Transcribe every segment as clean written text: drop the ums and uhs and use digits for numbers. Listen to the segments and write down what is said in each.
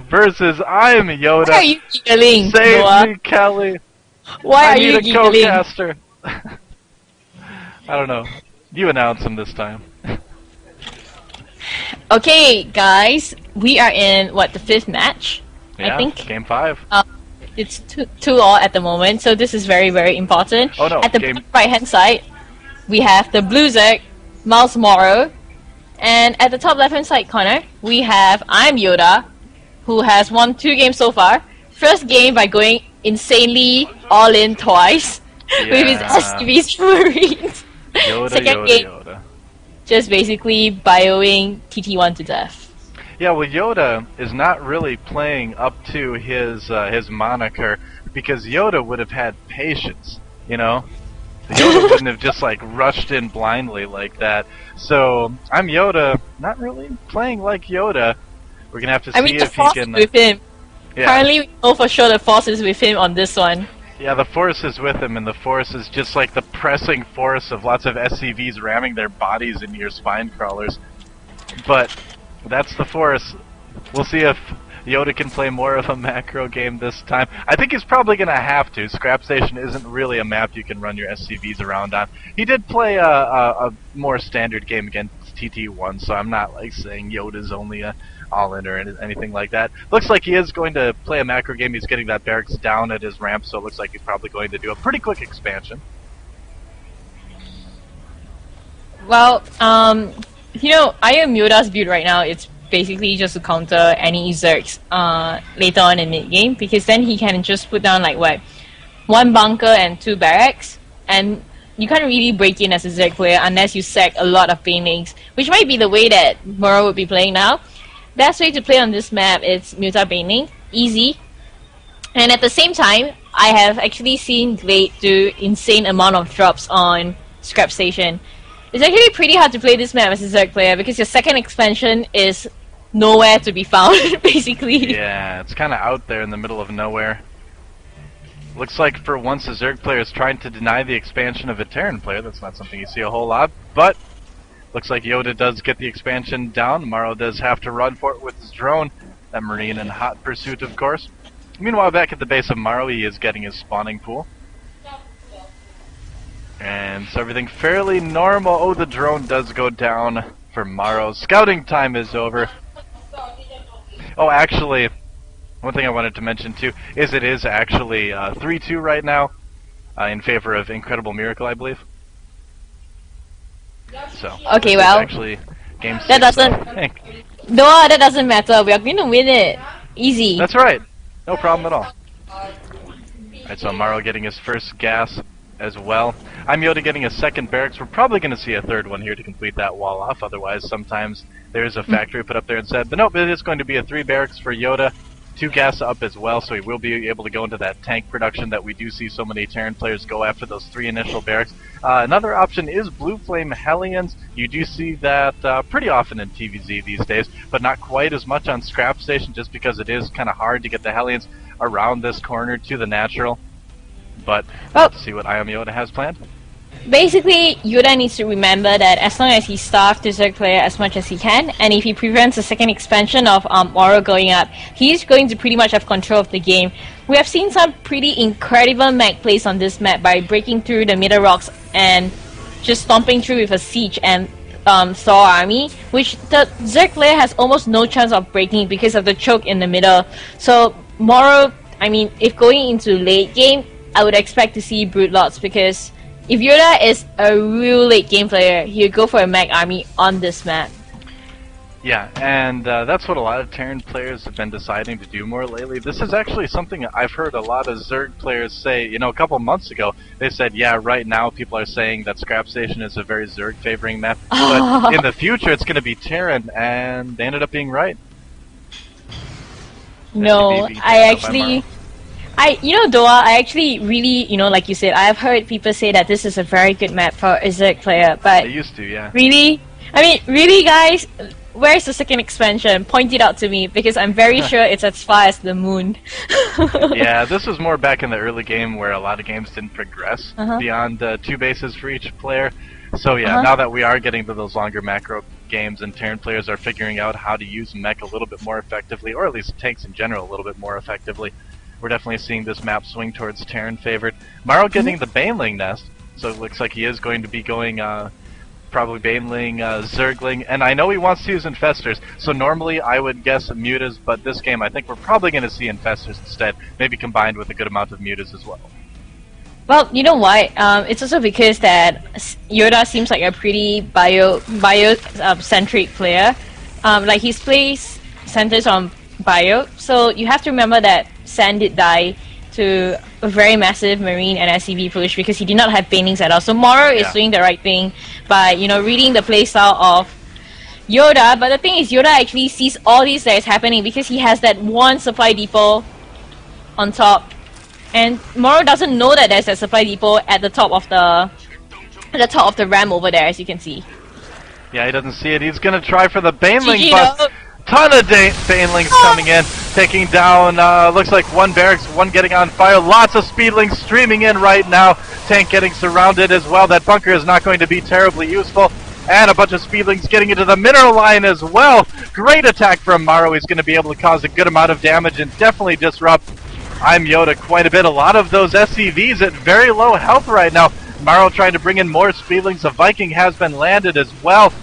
versus IMYoDa. Why are you giggling, Save Noah? me, Kelly. Why I are need you a giggling? co-caster. I don't know. You announce him this time. Okay, guys, we are in the fifth match? Yeah, I think. game 5. It's 2-2 at the moment, so this is very, very important. Oh no, At the game... right-hand side, we have the blue Zerg, MorroW, and at the top left-hand side corner, we have IMYoDa, who has won 2 games so far. First game by going insanely all-in twice with his SCVs Marines. Second game, just basically bioing TT1 to death. Yeah, well, Yoda is not really playing up to his moniker, because Yoda would have had patience, you know? Yoda wouldn't have just, like, rushed in blindly like that. So, IMYoDa not really playing like Yoda. We're gonna have to see if he can... with him. Yeah. Currently, we know for sure the force is with him on this one. Yeah, the force is with him, and the force is just like the pressing force of lots of SCVs ramming their bodies into your spine crawlers. But that's the force. We'll see if Yoda can play more of a macro game this time. I think he's probably going to have to. Scrap Station isn't really a map you can run your SCVs around on. He did play a more standard game against TT1, so I'm not like saying Yoda's only a all-in or anything like that. Looks like he is going to play a macro game. He's getting that barracks down at his ramp, so it looks like he's probably going to do a pretty quick expansion. Well, you know, IMYoDa's build right now, it's basically just to counter any Zergs later on in mid-game, because then he can just put down like 1 bunker and 2 barracks, and you can't really break in as a Zerg player unless you sack a lot of banelings, which might be the way that MorroW would be playing now. Best way to play on this map is Muta Baneling, easy. And at the same time, I have actually seen Glade do insane amount of drops on Scrap Station. It's actually pretty hard to play this map as a Zerg player because your second expansion is nowhere to be found, basically. Yeah, it's kind of out there in the middle of nowhere. Looks like for once a Zerg player is trying to deny the expansion of a Terran player. That's not something you see a whole lot, but looks like Yoda does get the expansion down. MorroW does have to run for it with his drone. That Marine in hot pursuit, of course. Meanwhile, back at the base of MorroW, he is getting his spawning pool. And so everything fairly normal. Oh, the drone does go down for MorroW. Scouting time is over. Oh, actually, one thing I wanted to mention too is it is actually 3-2 right now in favor of Incredible Miracle, I believe. So okay, well, actually game 6, that doesn't. No, that doesn't matter. We are going to win it. Easy. That's right. No problem at all. Alright, so MorroW getting his first gas as well. IMYoDa getting a second barracks. We're probably going to see a third one here to complete that wall off. Otherwise, sometimes there is a factory put up there instead. But nope, it is going to be a 3 barracks for Yoda. 2 gas up as well, so he will be able to go into that tank production that we do see so many Terran players go after those 3 initial barracks. Another option is Blue Flame Hellions. You do see that pretty often in TVZ these days, but not quite as much on Scrap Station just because it is kind of hard to get the Hellions around this corner to the natural. But let's see what IMYoDa has planned. Basically, Yoda needs to remember that as long as he starves the Zerg player as much as he can, and if he prevents the second expansion of MorroW going up, he's going to pretty much have control of the game. We have seen some pretty incredible mag plays on this map by breaking through the middle rocks and just stomping through with a siege and Saw army, which the Zerg player has almost no chance of breaking because of the choke in the middle. So MorroW, I mean, if going into late game, I would expect to see Brute Lords, because if Yoda is a real late game player, he'll go for a mag army on this map. Yeah, and that's what a lot of Terran players have been deciding to do more lately. This is actually something I've heard a lot of Zerg players say. You know, a couple months ago, they said, yeah, right now people are saying that Scrap Station is a very Zerg favoring map, but in the future it's going to be Terran, and they ended up being right. No, I actually... Doa, I actually really, like you said, I have heard people say that this is a very good map for a Zerg player, but... They used to, yeah. Really? I mean, really, guys? Where's the second expansion? Point it out to me, because I'm very sure it's as far as the moon. Yeah, this was more back in the early game where a lot of games didn't progress beyond 2 bases for each player. So yeah, now that we are getting to those longer macro games, and Terran players are figuring out how to use mech a little bit more effectively, or at least tanks in general a little bit more effectively. We're definitely seeing this map swing towards Terran favored. MorroW getting the Baneling nest, so it looks like he is going to be going probably Baneling, Zergling, and I know he wants to use Infestors, so normally I would guess Mutas, but this game I think we're probably going to see Infestors instead, maybe combined with a good amount of Mutas as well. Well, you know why? It's also because that Yoda seems like a pretty bio-centric player. Like his plays centers on bio, so you have to remember that San did die to a very massive Marine and SCV push because he did not have Banelings at all. So MorroW is doing the right thing by, you know, reading the playstyle of Yoda. But the thing is, Yoda actually sees all this that is happening because he has that one supply depot on top, and MorroW doesn't know that there's a supply depot at the top of the ramp over there, as you can see. Yeah, he doesn't see it. He's gonna try for the Baneling bust. Ton of Banelings coming in, taking down, looks like one barracks, one getting on fire. Lots of Speedlings streaming in right now. Tank getting surrounded as well. That bunker is not going to be terribly useful. And a bunch of Speedlings getting into the mineral line as well. Great attack from MorroW. He's going to be able to cause a good amount of damage and definitely disrupt IMYoDa quite a bit. A lot of those SCVs at very low health right now. MorroW trying to bring in more Speedlings. A Viking has been landed as well.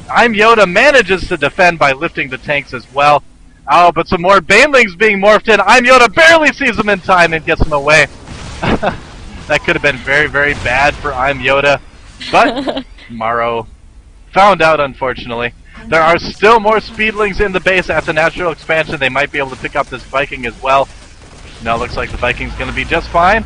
IMYoDa manages to defend by lifting the tanks as well. Oh, but some more Banelings being morphed in. IMYoDa barely sees them in time and gets them away. That could have been very, very bad for IMYoDa. But MorroW found out, unfortunately. There are still more Speedlings in the base at the natural expansion. They might be able to pick up this Viking as well. Now looks like the Viking's going to be just fine.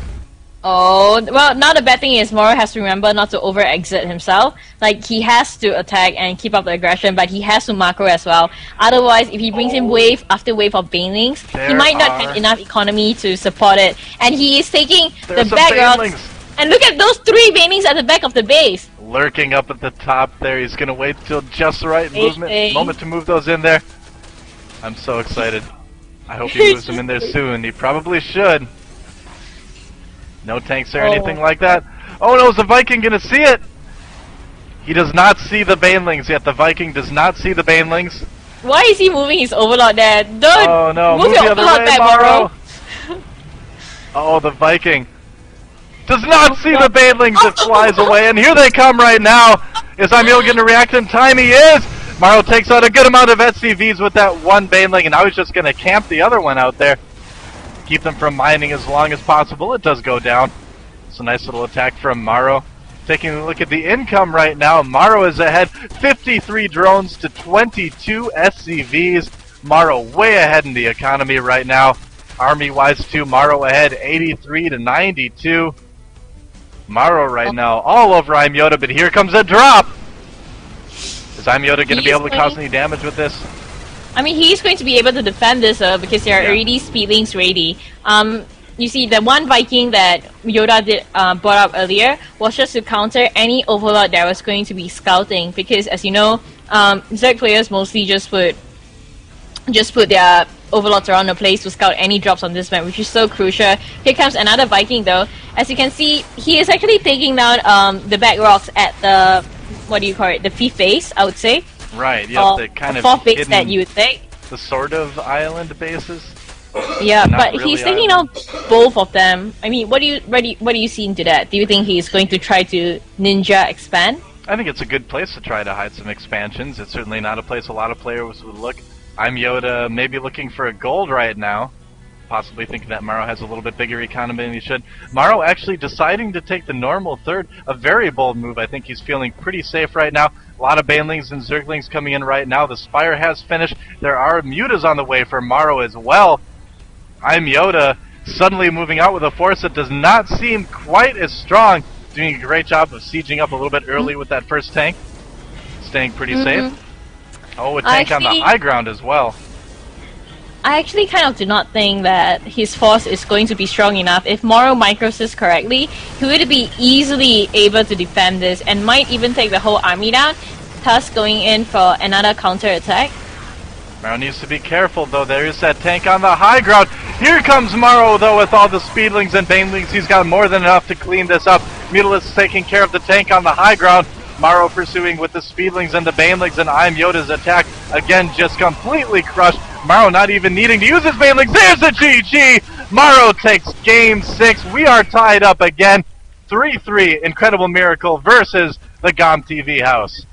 Oh, well, now the bad thing is MorroW has to remember not to over-exert himself. Like, he has to attack and keep up the aggression, but he has to macro as well. Otherwise, if he brings in wave after wave of Banelings, he might not have enough economy to support it. And he is taking the back routes. And look at those 3 Banelings at the back of the base. Lurking up at the top there. He's going to wait till just the right moment to move those in there. I'm so excited. I hope he moves them in there soon. He probably should. No tanks or anything like that. Oh no, is the Viking gonna see it? He does not see the Banelings yet. The Viking does not see the Banelings. Why is he moving his overlord there? Don't Oh no, move the your other overlord way, back, MorroW. Oh, the Viking does not see the Banelings. It flies away, and here they come right now. Is IMYoDa gonna react in time? He is! MorroW takes out a good amount of SCVs with that one Baneling, and I was just gonna camp the other one out there. Keep them from mining as long as possible. It does go down. It's a nice little attack from MorroW. Taking a look at the income right now, MorroW is ahead 53 drones to 22 SCVs. MorroW way ahead in the economy right now. Army-wise too, MorroW ahead 83 to 92. MorroW right now all over IMYoDa, but here comes a drop! Is IMYoDa going to be able to cause any damage with this? I mean, he's going to be able to defend this because there are already Speedlings ready. You see, the one Viking that Yoda brought up earlier was just to counter any overlord that was going to be scouting. Because, as you know, Zerg players mostly just put their overlords around the place to scout any drops on this map, which is so crucial. Here comes another Viking, though. As you can see, he is actually taking down the back rocks at the, what do you call it, the 5th base, I would say. Right, yep, the kind of 4th base that you would take. The sort of island bases. Yeah, but really he's taking out both of them. I mean, what do you see into that? Do you think he's going to try to ninja expand? I think it's a good place to try to hide some expansions. It's certainly not a place a lot of players would look. IMYoDa maybe looking for a gold right now. Possibly thinking that MorroW has a little bit bigger economy than he should. MorroW actually deciding to take the normal third. A very bold move. I think he's feeling pretty safe right now. A lot of Banelings and Zerglings coming in right now. The Spire has finished. There are Mutas on the way for MorroW as well. IMYoDa suddenly moving out with a force that does not seem quite as strong. Doing a great job of sieging up a little bit early with that first tank. Staying pretty safe. Oh, a tank on the high ground as well. I actually kind of do not think that his force is going to be strong enough. If MorroW micros this correctly, he would be easily able to defend this and might even take the whole army down, thus going in for another counter attack. MorroW needs to be careful though. There is that tank on the high ground. Here comes MorroW though with all the Speedlings and Banelings. He's got more than enough to clean this up. Mutila's taking care of the tank on the high ground. MorroW pursuing with the Speedlings and the Banelings, and IMYoDa's attack again just completely crushed. MorroW not even needing to use his Banelings. There's the GG! MorroW takes game 6. We are tied up again. 3-3, Incredible Miracle versus the GOM TV house.